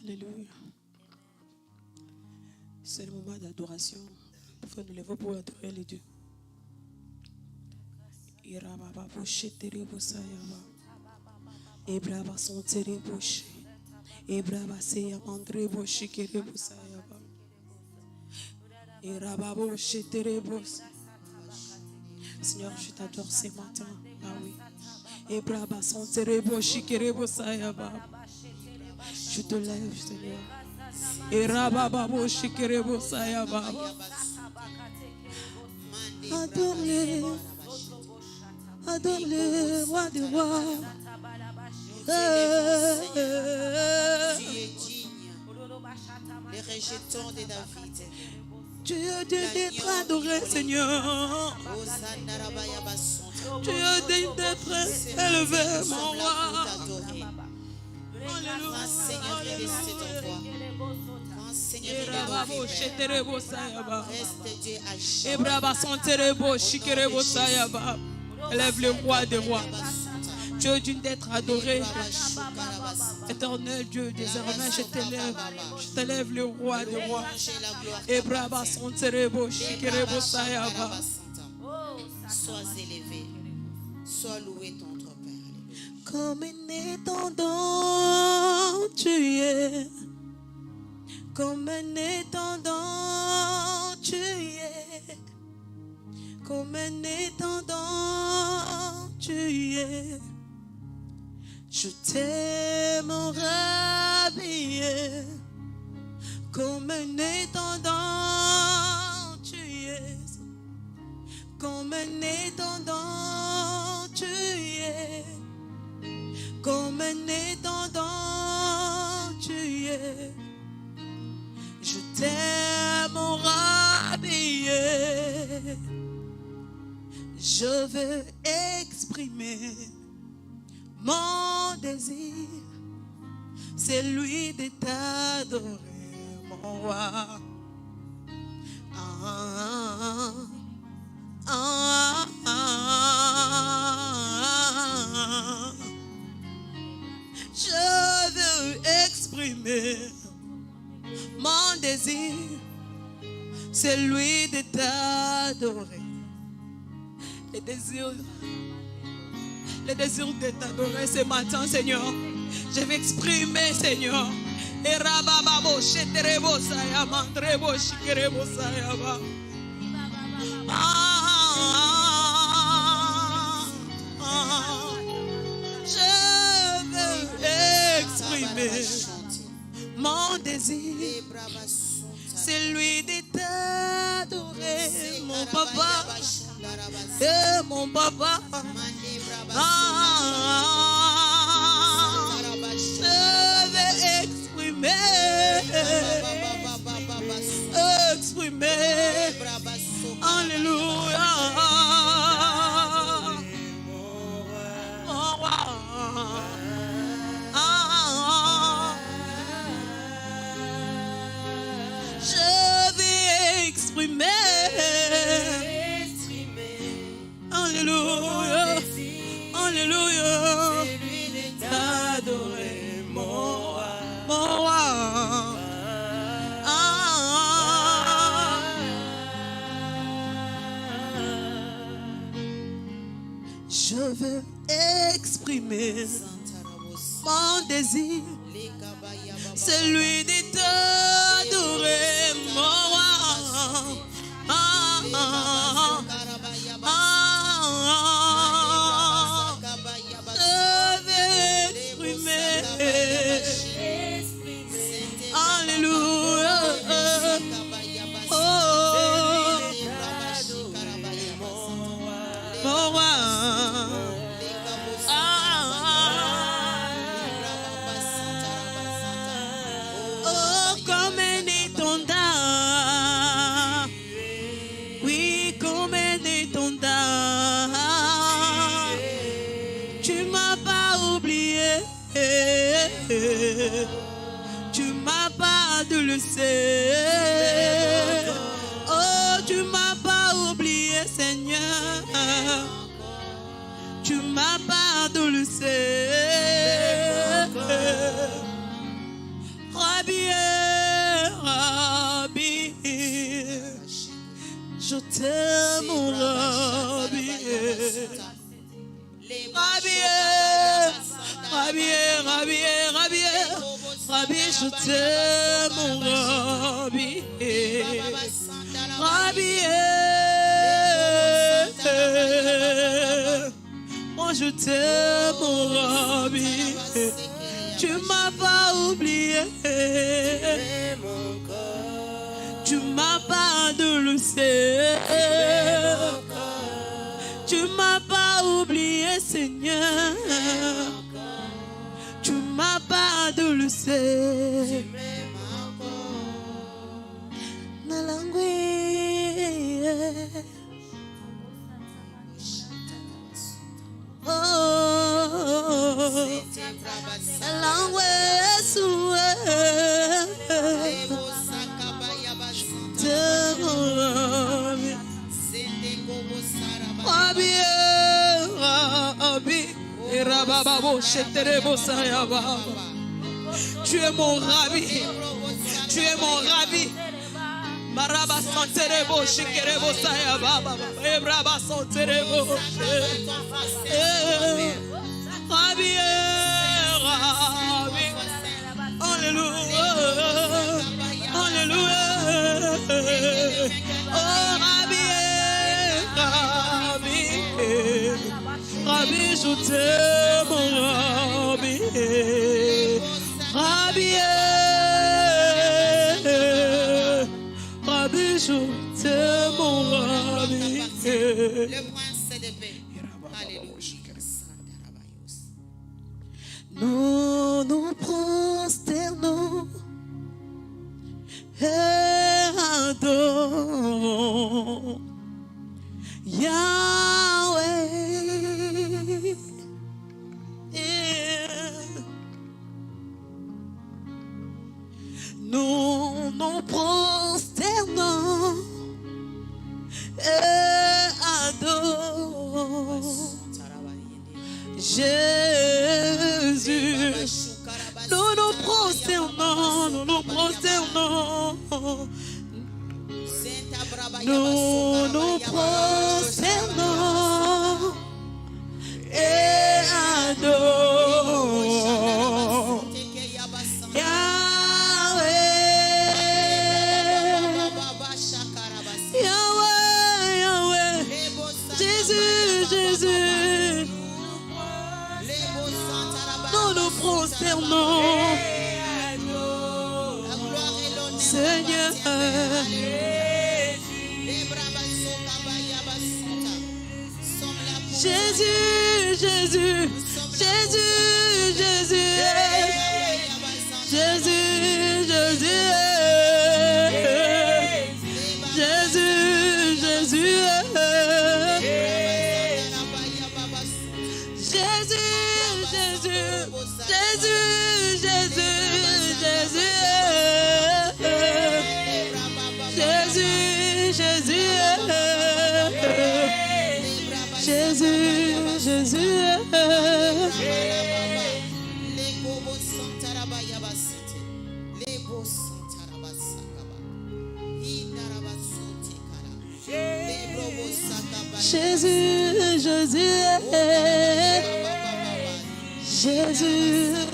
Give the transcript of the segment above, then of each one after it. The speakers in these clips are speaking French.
Alléluia. C'est le moment d'adoration. Vous pouvez nous lever pour adorer les dieux. Ebraba son tere boshi. Ebraba se yamandre boshi kere bosayaba. Eraba boshi tere boshi. Seigneur, je t'adore ce matin. Ah oui. Ebraba son tere boshi kere bosayaba. Je te lève, Seigneur. Eraba boshi kere bosayaba. Adore-le. Adore-le, roi des rois. Tu es digne. Les rejetons de David. Tu es digne d'être adoré, Seigneur. Tu es digne d'être élevé, mon roi. Alléluia. Seigneur, reste ton roi. Seigneur, reste Dieu à élève le roi des rois. Tu es digne d'être adoré. Éternel Dieu, désormais je t'élève le roi des rois. Sois élevé, sois loué ton Père. Comme un étendant, tu es. Comme un étendant, tu es. Comme un étendant, tu es. Je t'aime rhabillé. Comme un étendant, tu es. Comme un étendant, tu es. Comme un étendant, tu es. Je t'aime rhabillé. Je veux exprimer mon désir, c'est lui de t'adorer, mon roi. Ah, ah, ah. Je veux exprimer mon désir, c'est lui de t'adorer. Le désir de t'adorer ce matin, Seigneur. Je vais exprimer, Seigneur. Et rabababo, sheterebo saya, mandrebo, shikerebo saya ba. Je veux exprimer mon désir. C'est lui de t'adorer, mon papa. Et mon papa. Je vais exprimer. Alléluia. Je vais exprimer. Alléluia. Alléluia. T'adorer, mon roi. Mon roi. Je veux exprimer mon désir, celui de t'adorer, mon roi. Alléluia. Oh, mon roi. Oh, comme un étendard. Oui, comme un étendard. Tu m'as pas oublié. Tu m'as pas adolescé. Oh, tu m'as pas oublié, Seigneur. Tu m'as pas adolescé. Roi Je t'aime, mon Rabbi. Rabbi, Rabbi, Rabbi, Rabbi, Rabbi, je t'aime, mon Rabbi. Rabbi, moi je t'aime, mon Rabbi. Tu m'as pas oublié. Tu m'as pas laissé. Tu m'as pas oublié, Seigneur. Tu m'as pas laissé. Tu es mon Rabbi. Tu es mon Rabbi. Maraba santerebo shikerebo saya baba. Ebraba santerebo. Rabbi, Rabbi. Alléluia. Alléluia. Oh Rabbi, Rabbi. Rabbi, je t'aime, mon Rabbi. Rabbi, Rabbi, je t'aime, mon Rabbi. Le prince de paix. Alléluia. Nous nous prosternons et adorons Yahweh. Nous nous prosternons et adorons Jésus. Nous nous prosternons, nous nous prosternons. Nous nous prosternons et adorons Yahweh. Yahweh, Yahweh. Jésus, Jésus. Nous nous prosternons, Seigneur. Jésus, Jésus, Jésus, Jésus, Jésus, Jésus, Jésus, Jésus, Jésus, Jésus, Jésus,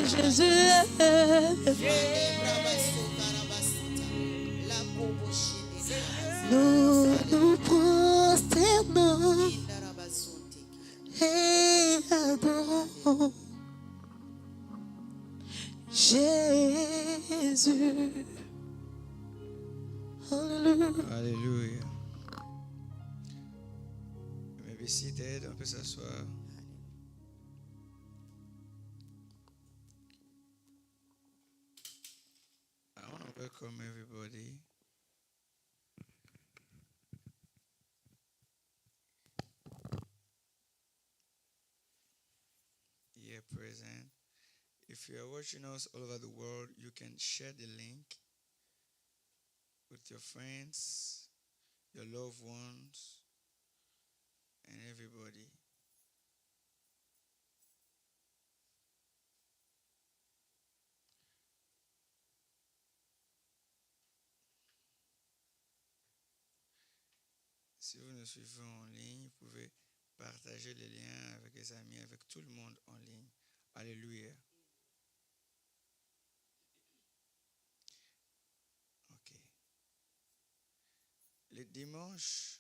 Jésus. Nous nous prosternons et adorons Jésus. Alléluia. Alléluia. You may be seated. On peut s'asseoir. I want to welcome everybody. Here present. If you are watching us all over the world, you can share the link with your friends, your loved ones, and everybody. Si vous nous suivez en ligne, vous pouvez partager les liens avec les amis, avec tout le monde en ligne. Alléluia. Ok. Les dimanches,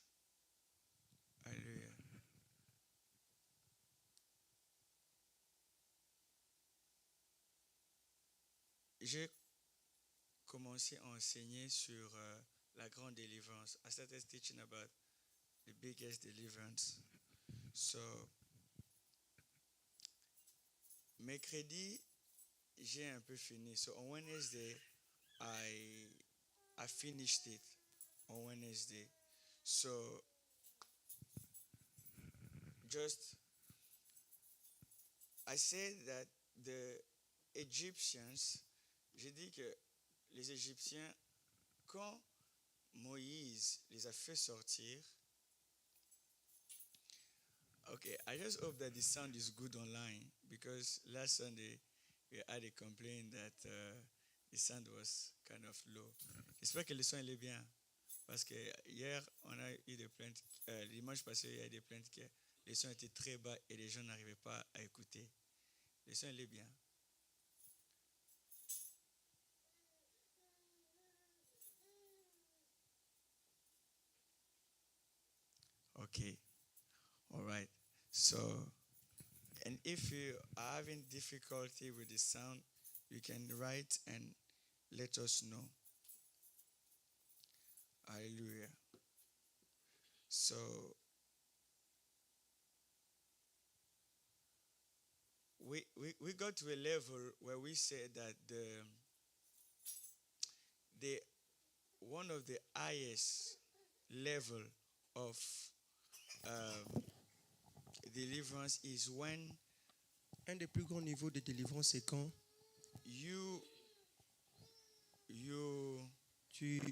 alléluia. J'ai commencé à enseigner sur la grande délivrance. I started teaching about the biggest deliverance. So, mercredi, j'ai un peu fini. So, on Wednesday, I finished it on Wednesday. So, just, I said that the Egyptians, j'ai dit que les Égyptiens, quand Moïse les a fait sortir, okay, I just hope that the sound is good online because last Sunday we had a complaint that the sound was kind of low. J'espère que le son est bien parce que hier on a eu des plaintes, dimanche passé il y a eu des plaintes que le son était très bas et les gens n'arrivaient pas à écouter. Le son est bien. Okay, all right. So, and if you are having difficulty with the sound, you can write and let us know. Hallelujah. So, we got to a level where we said that the one of the highest level of deliverance is when Un des plus grands niveaux de délivrance, c'est quand you tu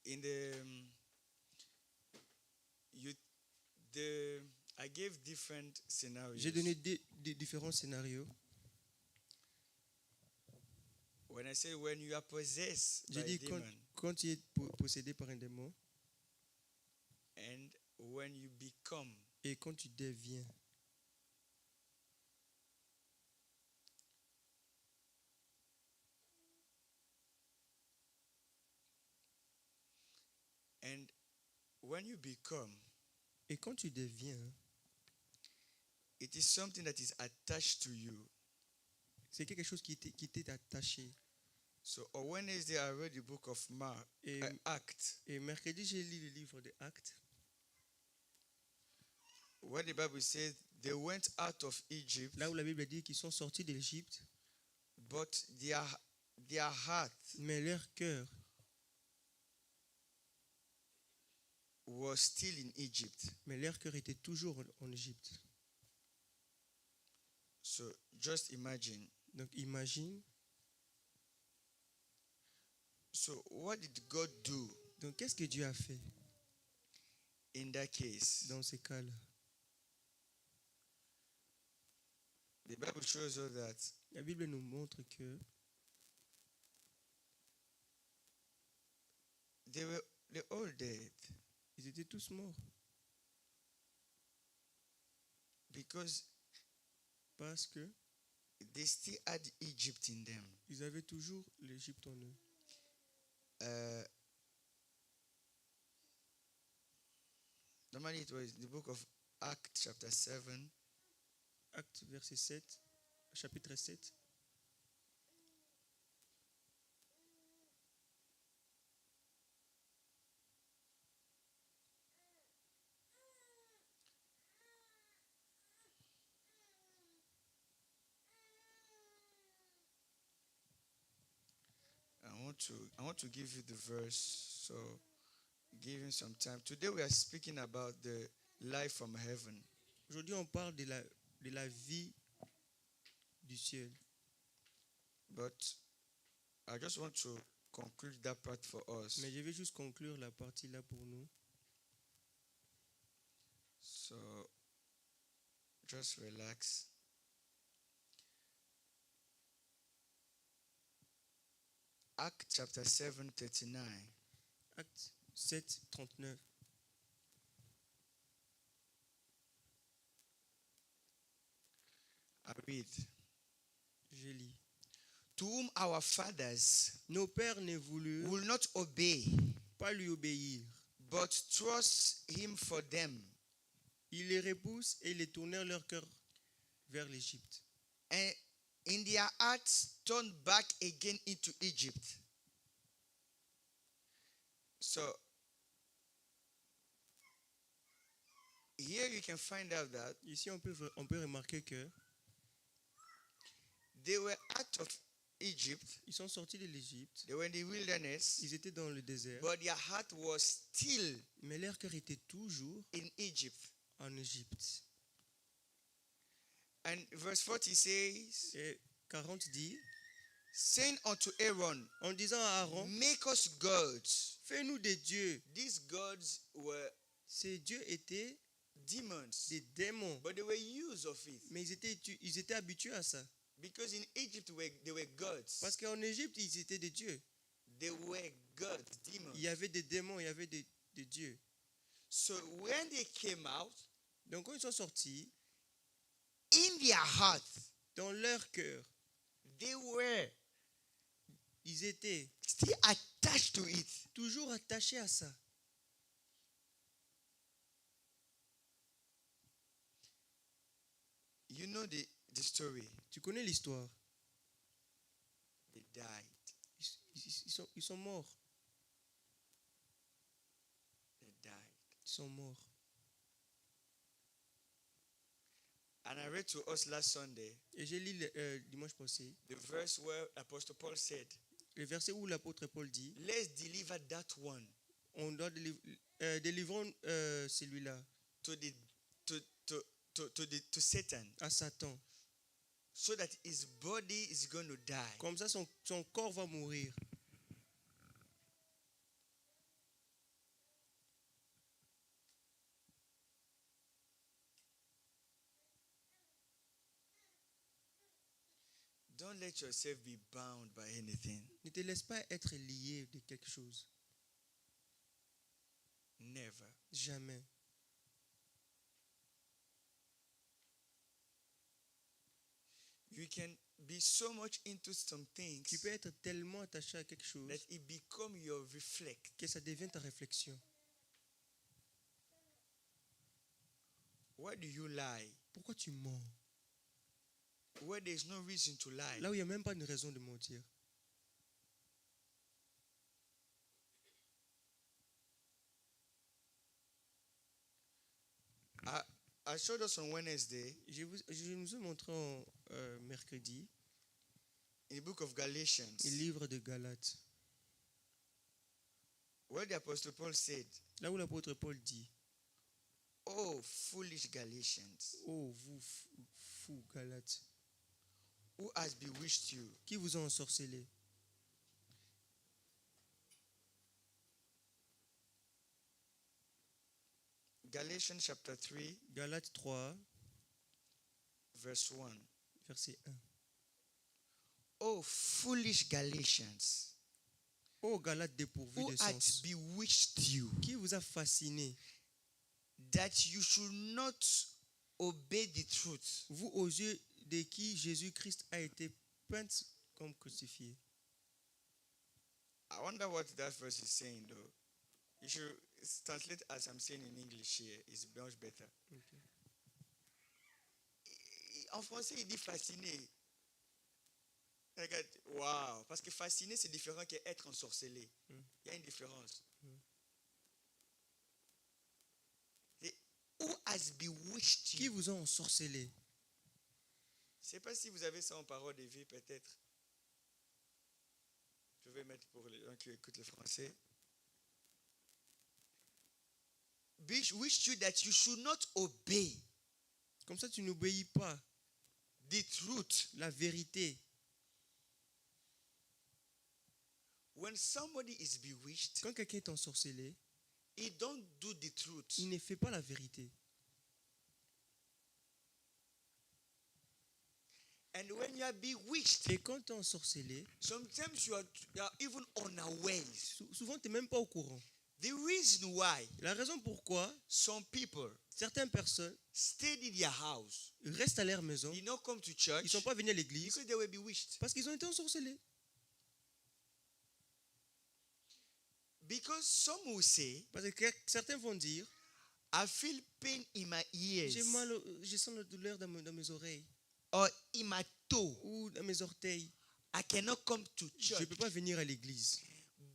in the I gave different scenarios. J'ai donné des différents scénarios. When I say when you are possessed by J'ai a dit demon quand tu es possédé par un démon and when you become, et quand tu deviens. and when you become, Et quand tu deviens, it is something that is attached to you. c'est quelque chose qui t'est attaché. So on Wednesday I read the book of Mark, Et, Acts, et mercredi, j'ai lu le livre des Actes, where the Bible says they went out of Egypt, là où la Bible dit qu'ils sont sortis d'Égypte, but their heart mais leur cœur was still in Egypt. était toujours en Égypte. So just imagine. Donc imagine, So what did God do donc qu'est-ce que Dieu a fait in that case? dans ces cas-là? The Bible shows us that La Bible nous montre que they're all dead ils étaient tous morts because parce que they still had Egypt in them. ils avaient toujours l'Égypte en eux. Normally it was the book of Acts chapter 7. Acte verset 7, chapitre 7. I want to give you the verse, so give him some time. Today we are speaking about the life from heaven. Aujourd'hui, on parle de la vie du ciel. But I just want to conclude that part for us. Mais je vais juste conclure la partie là pour nous. So just relax. Acts chapter 7, 39. Acte 7, 39. I read. Je lis. To whom our fathers Nos pères ne voulurent will not obey, pas lui obéir. but trust him for them. Ils les repoussent et les tournèrent leur cœur vers l'Égypte. And in their hearts turned back again into Egypt. So here you can find out that Ici, on peut remarquer que they were out of Egypt, ils sont sortis de l'Égypte, they were in the wilderness, ils étaient dans le désert, but their heart was still mais leur cœur était toujours in Egypt. en Égypte. And verse 40 says, Et 40 dit, saying unto Aaron, en disant à Aaron, make us gods. fais-nous des dieux. These gods were Ces dieux étaient demons, des démons, but they were used of it. mais ils étaient habitués à ça. Because in Egypt they were gods. Parce qu'en Égypte, ils étaient des dieux. They were gods, demons. Il y avait des démons, il y avait des dieux. So when they came out, Donc quand ils sont sortis, in their heart, dans leur cœur, ils étaient still attached to it. toujours attachés à ça. You know the story. Tu connais l'histoire. They died. Ils sont morts. They died. Ils sont morts. And I read to us last Sunday Et j'ai lu dimanche passé the verse where Apostle Paul said, le verset où l'apôtre Paul dit, let's deliver that one on doit délivrons celui-là to Satan, à Satan. so that his body is going to die. Comme ça, son corps va mourir. Don't let yourself be bound by anything. Ne te laisse pas être lié de quelque chose. Never. Jamais. You can be so much into some things Tu peux être tellement attaché à quelque chose that it become your reflex. que ça devient ta réflexion. Why do you lie? Pourquoi tu mens? Where there is no reason to lie. Là où il n'y a même pas une raison de mentir. I showed us on Wednesday Je nous ai montré mercredi in the book of Galatians le livre de Galates. where the Apostle Paul said, Là où l'apôtre Paul dit, oh, foolish Galatians, oh vous fous Galates, who has bewitched you? qui vous ont ensorcelé? Galatians chapter 3, Galates 3, verse 1. verset 1. Oh, foolish Galatians, Oh Galates dépourvus who de has sens, bewitched you, qui vous a fasciné, that you should not obey the truth, vous aux yeux de qui Jésus-Christ a été peint comme crucifié? I wonder what that verse is saying, though. You should translate as I'm saying in English here. It's much better. Okay. En français, il dit fasciné. Regarde, wow. Parce que fasciné, c'est différent qu'être ensorcelé. Il y a une différence. Et who has bewitched Qui you? vous a ensorcelé? Je ne sais pas si vous avez ça en parole de vie, peut-être. Je vais mettre pour les gens qui écoutent le français. Bewitched you that you should not obey Comme ça, tu n'obéis pas the truth. la vérité. When somebody is bewitched, Quand quelqu'un est ensorcelé, he don't do the truth. il ne fait pas la vérité. And when you are bewitched, Et quand tu es ensorcelé, sometimes you are even unawares. souvent tu n'es même pas au courant. The reason why La raison pourquoi some people certaines personnes stayed in their house, restent à leur maison, did not come to ils ne church, sont pas venus à l'église because they were bewitched. parce qu'ils ont été ensorcelés. Because some will say, Parce que certains vont dire, I feel pain in my ears je sens la douleur dans mes oreilles or in my toe. ou dans mes orteils. I cannot come to Je ne church. peux pas venir à l'église.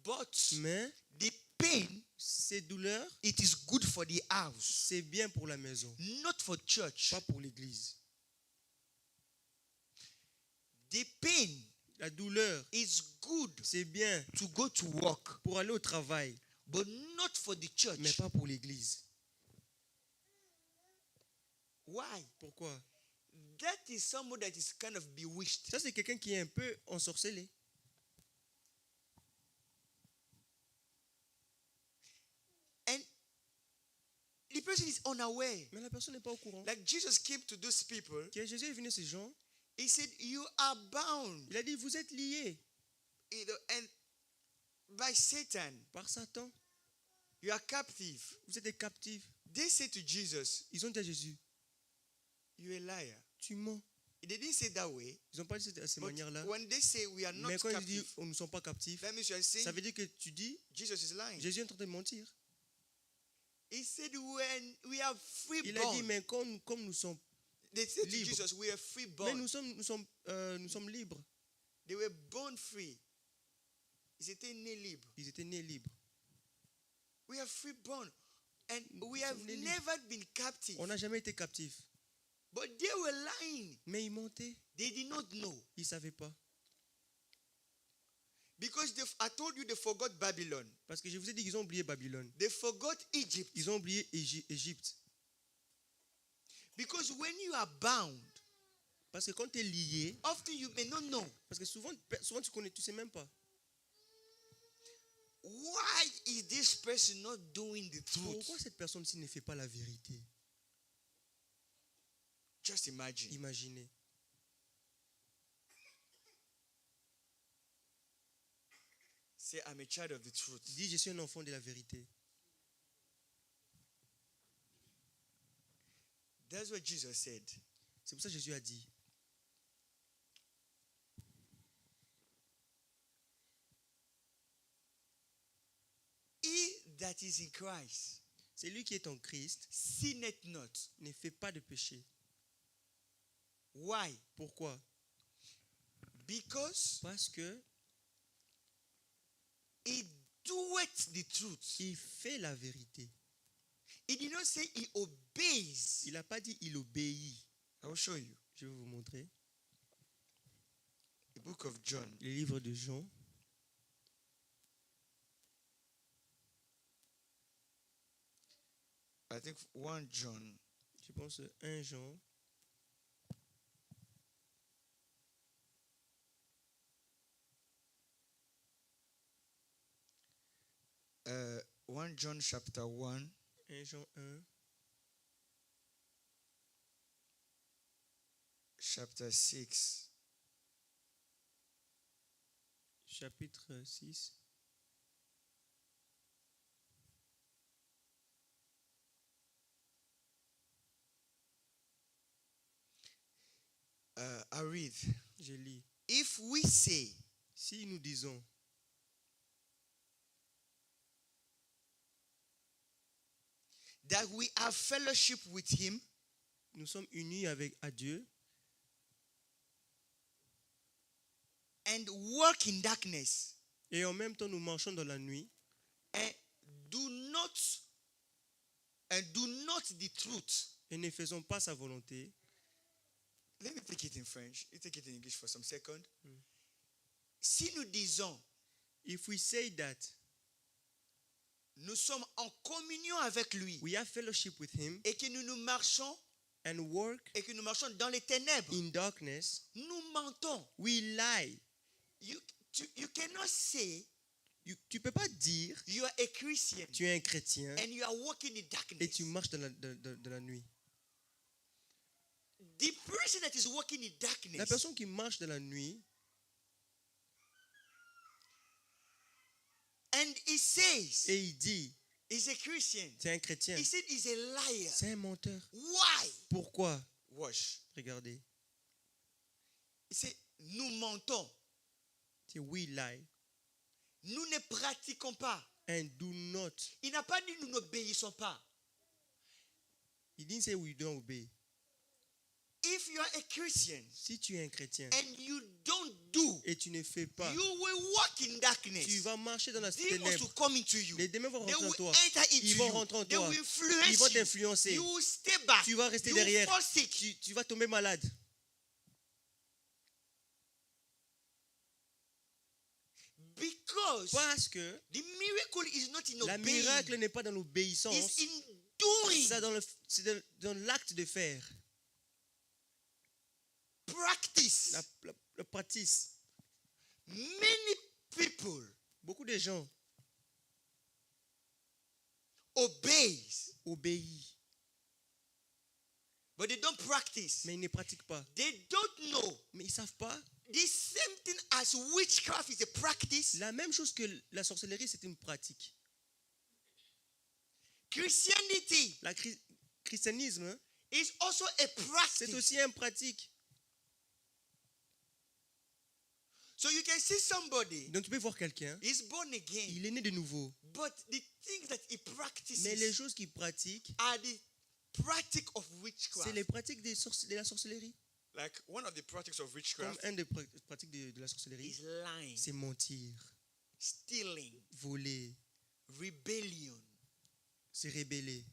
But Mais the pain, ces douleurs, it is good for the house, c'est bien pour la maison, not for church. pas pour l'église. The pain La douleur, is good c'est bien to go to work, pour aller au travail, but not for the mais church. pas pour l'église. Why? Pourquoi? That is someone that is kind of bewitched. Ça, c'est quelqu'un qui est un peu ensorcelé. And the person is unaware. Mais la personne n'est pas au courant. Like Jesus came to those people, Quand Jésus est venu à ces gens, he said, you are bound, il a dit, vous êtes liés and by Satan, par Satan. you are captive. Vous êtes des captifs. They said to Jesus, Ils ont dit à Jésus, you're a liar. tu mens. They didn't say it that way. Ils n'ont pas dit de cette But manière-là. when they say we are not Mais quand ils disent, captive, nous ne sommes pas captifs, that means you are saying ça veut dire que tu dis, Jesus is lying. Jésus est en train de mentir. He said, when we are free Il a dit, born. mais comme nous sommes, They said to libre. Jesus, we are free mais born. nous sommes libres. They were born free. Ils étaient nés libres. Ils étaient nés libres. We are free born. And we have sommes nés never been captive. On n'a jamais été captifs. But they were lying. Mais ils mentaient. They did not know. Ils ne savaient pas. Because I told you they forgot Babylon. Parce que je vous ai dit qu'ils ont oublié Babylone. They forgot Egypt. Ils ont oublié Égypte. Because when you are bound, Parce que quand tu es lié, often you may not know. parce que souvent tu connais, tu sais même pas. Why is this person not doing the truth? Pourquoi cette personne-ci ne fait pas la vérité? Just imagine. Imaginez. Say, I'm a child of the truth. Dis, je suis un enfant de la vérité. That's what Jesus said. C'est pour ça que Jésus a dit. He that is in Christ C'est lui qui est en Christ, sinneth not. ne fait pas de péché. Why? Pourquoi? Because Parce que he doeth the truth. il fait la vérité. He did not say he obeys. Il n'a pas dit il obéit. I will show you. Je vais vous montrer. The book of John. Le livre de Jean. I think 1 John. Je pense 1 Jean. Uh, 1 John chapter 1. 1 Jean 1. Chapter 6. Chapitre 6. I read. Je lis. If we say Si nous disons that we have fellowship with him nous sommes unis avec à Dieu and walk in darkness et en même temps nous marchons dans la nuit and do not the truth. et ne faisons pas sa volonté. Let me take it in French. You take it in English for some second. Si nous disons, If we say that nous sommes en communion avec lui we have fellowship with him et que nous marchons and work dans les ténèbres, in darkness, nous mentons. we lie. You cannot say Tu peux pas dire you are a Christian tu es un chrétien and you are walking in et darkness. tu marches dans la nuit. The person that is walking in La darkness personne qui marche dans la nuit, and he says et il dit, he's a Christian. c'est un chrétien, He said he's a liar. c'est un menteur. Why? Pourquoi? Watch. Regardez. Il dit, nous mentons. C'est we lie Nous ne pratiquons pas. and do not. Il n'a pas dit nous n'obéissons pas. He didn't say we don't obey. If you are a Christian Si tu es un chrétien and you don't do, et tu ne fais pas, you will walk in darkness. tu vas marcher dans la Demons ténèbre. will come into you. Les démons vont They rentrer en will toi. enter into Ils vont you. rentrer en They toi. will Ils influence vont you. t'influencer. You will stay back. Tu vas rester You derrière. will fall sick. Tu vas tomber malade. Because Parce que the miracle is not in la obeying. miracle n'est pas dans l'obéissance, It's in doing. c'est dans l'acte de faire. Practice. La pratique. Many people Beaucoup de gens obeys, obéissent, but they don't practice. mais ils ne pratiquent pas. They don't know. Mais ils ne savent pas. The same thing as witchcraft is a practice. La même chose que la sorcellerie, c'est une pratique. Christianity Le christianisme, hein, is also a c'est practice. aussi une pratique. So you can see somebody Donc tu peux voir quelqu'un, is born again, il est né de nouveau. but the things that he Mais les practices choses qu'il pratique, are the practice of c'est witchcraft. les pratiques de la sorcellerie. Like one of the practices of Comme witchcraft une des pratiques de la sorcellerie, Is lying, c'est mentir, stealing, voler, rebellion. se rebeller.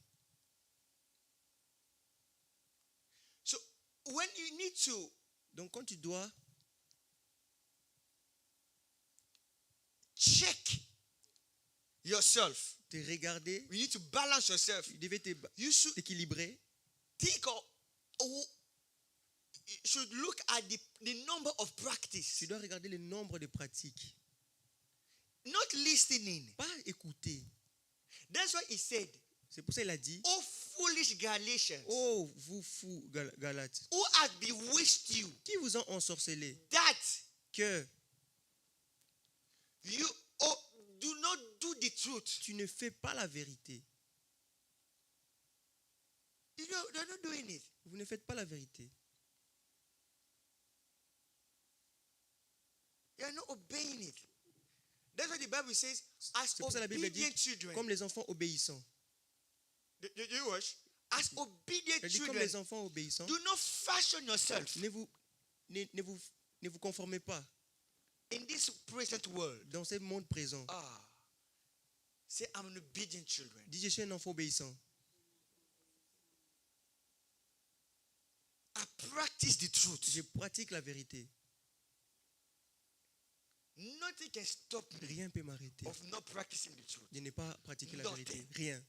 So when you need to Donc quand tu dois check yourself, te regarder, you need to balance yourself. tu devais You should t'équilibrer. think of, you should look at the number of practice, Tu dois regarder le nombre de pratiques. not listening. Pas écouter. That's why he said, C'est pour ça qu'il a dit, "Oh foolish Galatians, oh vous fous Galates, who has bewitched you qui vous ont ensorcelé, that que you do not do the truth?" tu ne fais pas la vérité. You know, they're not doing it. Vous ne faites pas la vérité. They are not obeying it. That's what the Bible says, as C'est pour ça que la Bible dit, obedient children. comme les enfants obéissants. Do you watch? As obedient Elle dit, comme children, les enfants obéissants, do not fashion yourself ne vous conformez pas in this present world. dans ce monde présent. Say, I'm an obedient children. Dis, je suis un enfant obéissant. I practice the truth. Je pratique la vérité. Nothing can stop me Rien ne peut m'arrêter of not practicing the truth. de ne pas pratiquer la Nothing. vérité. Rien.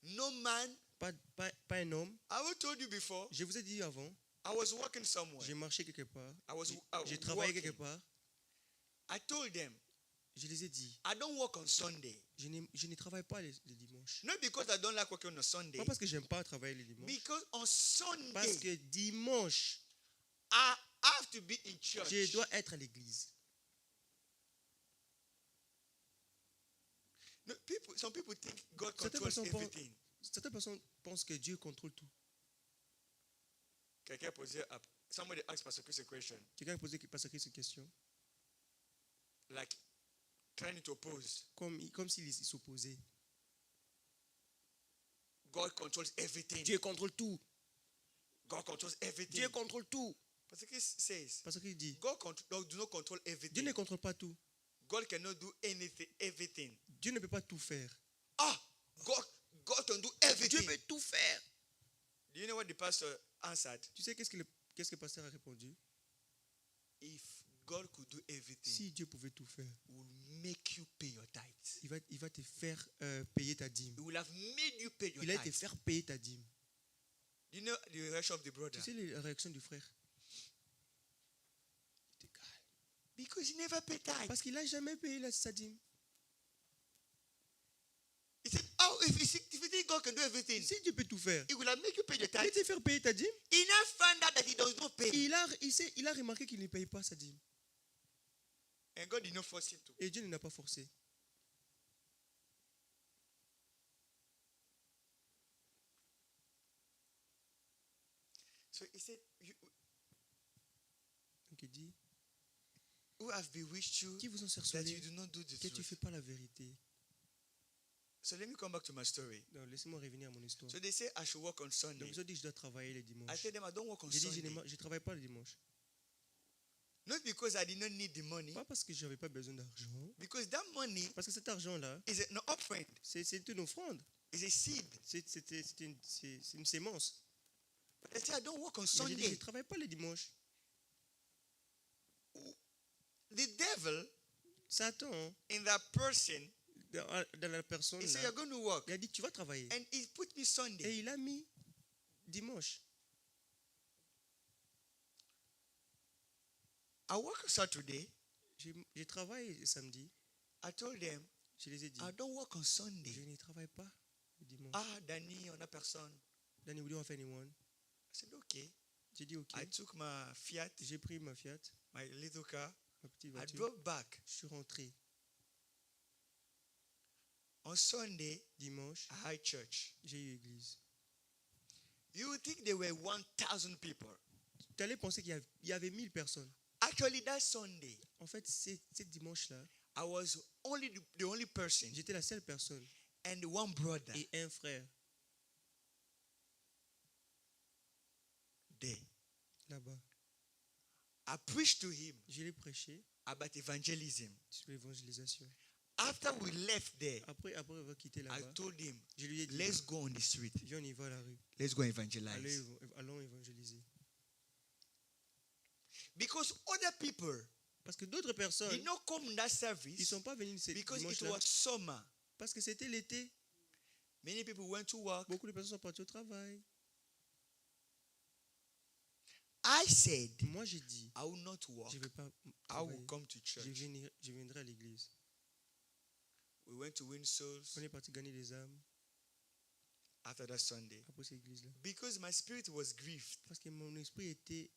No man. Pas un homme. I told you before. Je vous ai dit avant, I was working somewhere. j'ai marché quelque part. I J'ai travaillé working. quelque part. I told them, Je les ai dit, I don't work on Sunday. je ne travaille pas les dimanches. Not because I don't like working on a Sunday. Pas parce que j'aime pas travailler les dimanches. Because on Parce Sunday, que dimanche, I have to be in church. je dois être à l'église. No, some people think God Certaines controls personnes, everything. certaines personnes pensent que Dieu contrôle tout. Quelqu'un posait somebody asked Pastor Chris a question, Quelqu'un a posé Pasteur Chris une question, like trying to oppose. comme s'il s'opposait. God controls everything. Dieu contrôle tout. God controls everything. Dieu contrôle tout. Pastor Chris says, Parce qu'il dit, God do not control Dieu everything. ne contrôle pas tout. God cannot do everything. Dieu ne peut pas tout faire. God can do Dieu everything. peut tout faire. Do you know what the pastor answered? Tu sais qu'est-ce que le pasteur a répondu? If God could do everything, Si Dieu pouvait tout faire, He will make you pay your tithes. il va te faire payer ta dîme. He will have made you pay your Il va te tithes. faire payer ta dîme. Do you know the reaction of the brother? Tu sais la réaction du frère? Il était calme. Because he never paid tithe. Parce qu'il n'a jamais payé sa dîme. He said, if you think God can do everything, Si Dieu peut tout faire, He will have make you pay the il tithe. te faire payer ta dîme. He now found out that He does not pay. Il a remarqué qu'il ne paye pas sa dîme. And God did not force him to. Et Dieu ne l'a pas forcé. So He said, Donc il dit, who have bewitched you qui vous ont that sorcelé you do not do the que tu ne truth? fais pas la vérité? So let me come back to my story. Donc laissez-moi revenir à mon histoire. So they say I should work on Sunday. Donc ils ont dit, je dois travailler les I dimanches. tell them I don't work on J'ai dit, Sunday. je ne travaille pas le dimanche. Not because I did not need the money, Pas parce que je n'avais pas besoin d'argent. because that money Parce que cet argent-là, is an offering, c'est une offrande. is a seed. C'est une sémence. But they say I don't work on Mais j'ai dit, je Sunday. ne travaille pas le dimanche. The devil Satan, in that person, dans la personne, he said là, you're going to work, il a dit, tu vas travailler. and he put me Sunday. Et il a mis dimanche. I work Saturday. J'ai travaillé samedi. I told them Je les ai dit, I don't work on je Sunday. ne travaille pas le dimanche. Ah, Danny, on a personne. Danny, we don't have anyone. I said okay. J'ai dit, ok. I took my Fiat, J'ai pris ma Fiat, my little car. ma petite I voiture. drove back. Je suis rentré. On Sunday, Dimanche, I had church. j'ai eu église. You would think there were 1,000 people. Tu allais penser qu'il y avait 1000 personnes. Actually, that Sunday, En fait, c'est dimanche-là, I was only the only person j'étais la seule personne and one brother et un frère there. là-bas. I preached to him Je l'ai prêché about evangelism. sur l'évangélisation. After we left there, Après avoir quitté I là-bas, told him, je lui ai dit, let's go on the street. viens, on y va à la rue. Let's go evangelize. Allons évangéliser. Because other people Parce que d'autres personnes, did not come in that ils ne service sont pas venus ce because it dimanche-là. was summer. Parce que c'était l'été. Many people went to work. Beaucoup de personnes sont parties au travail. I said, Moi, j'ai dit, I will not work. je ne vais pas I will travailler. come to church. Je viendrai à l'église. We went to win souls On est parti gagner des âmes after that Sunday. après cette église-là. Because my spirit was grieved. Parce que mon esprit était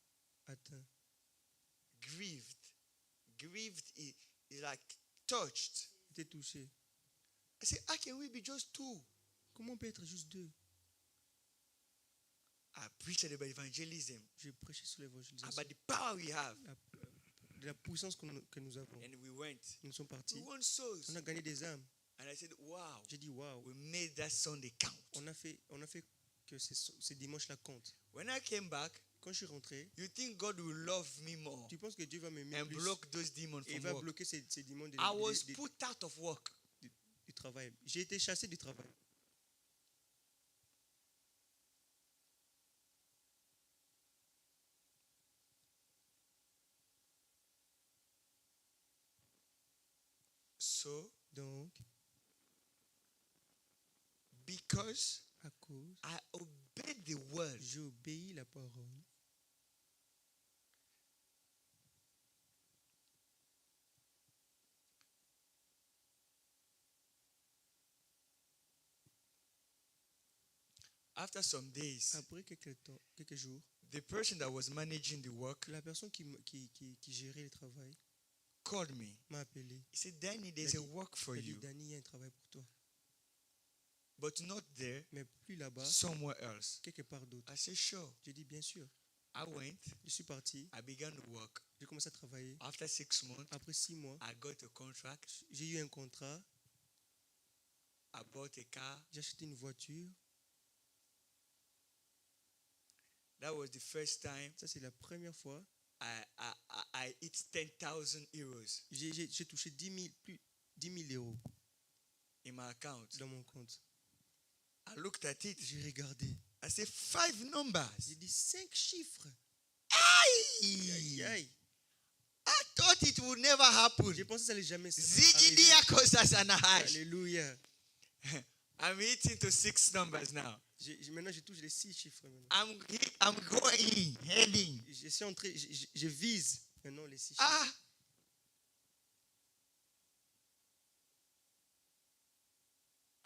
atteint. Grieved. Grieved is like touched. Était touché. I said, how can we be just two? Comment on peut être juste deux? I preached about evangelism, J'ai prêché sur l'évangélisation. about the power we have. De la puissance que nous avons. And we went. Nous sommes We partis. won souls. On a gagné des âmes. And I said, wow, J'ai dit, waouh, we made that Sunday count. on a fait que ces dimanches-là comptent. When I came back, Quand je suis rentré, you think God will love me more tu penses que Dieu va m'aimer and plus block those demons et il from va work? bloquer ces démons I was put out of work. du travail. J'ai été chassé du travail. So, Donc, because à cause, I obeyed the word, j'ai obéi la parole. after some days, Après quelques jours, the person that was managing the work la personne qui gérait le travail called me. m'a appelé. He said, Danny, there's a work for Il a dit, you, Danny, il y a un travail pour toi. but not there, Mais plus là-bas, somewhere else. quelque part d'autre. I said, sure. J'ai dit, bien sûr. I went, Je suis parti. I began to work. J'ai commencé à travailler. After 6 months, Après 6 mois, I got a contract. j'ai eu un contrat. I bought a car. J'ai acheté une voiture. That was the first time Ça, c'est la première fois. I hit 10,000 euros J'ai touché 10 000 euros in my account. dans mon compte. I looked at it. J'ai regardé. I said, 5 numbers. J'ai dit 5 chiffres. Aye. Aïe, aïe. I thought it would never happen. J'ai pensé que ça allait jamais arriver. Zigidia Kosasanahash. Alléluia. I'm hitting to 6 numbers now. Maintenant, je touche les 6 chiffres. Maintenant. I'm going, heading. Je suis entré, je vise maintenant les 6 chiffres. Ah.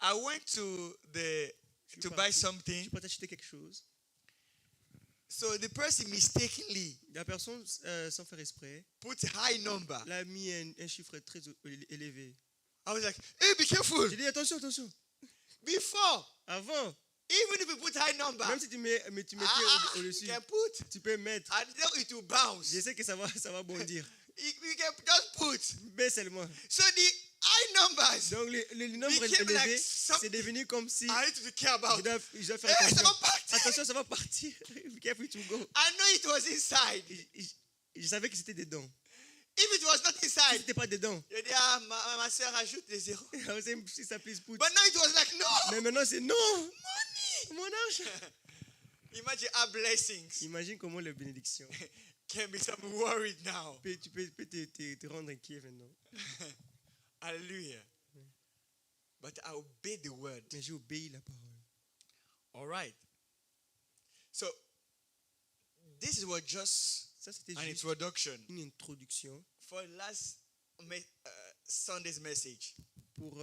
I went to the suis to buy parti. something. Tu peux t'acheter quelque chose. So the person mistakenly La personne, sans faire exprès, put high number. l'a mis un chiffre très élevé. I was like, hey, be careful. J'ai dit attention, attention. Before, Avant, even if you put high number, même si tu mettais you au-dessus, can put, tu peux mettre. and then it will bounce. Je sais que ça va bondir. You can just put. Mais seulement. So the high numbers, Donc le nombre became élevé, like some- c'est devenu comme si I need to care about. je dois faire Hey, ça attention. va partir. Attention, ça va partir. Be careful to go. I know it was inside. Je savais que c'était dedans. If it was not Si inside, c'était pas dedans, you dis, ma soeur ajoute des zéros. I was saying, sister, please put. But now it was like, no. Mais maintenant, c'est non. Mon argent. Imagine our blessings Imagine comment les bénédictions. can be some worried now. Tu peux te rendre inquiet maintenant. Hallelujah. But I obey the word. Mais j'ai obéi la parole. All right. So this is what just Ça, c'était an juste introduction une introduction for last Sunday's message. pour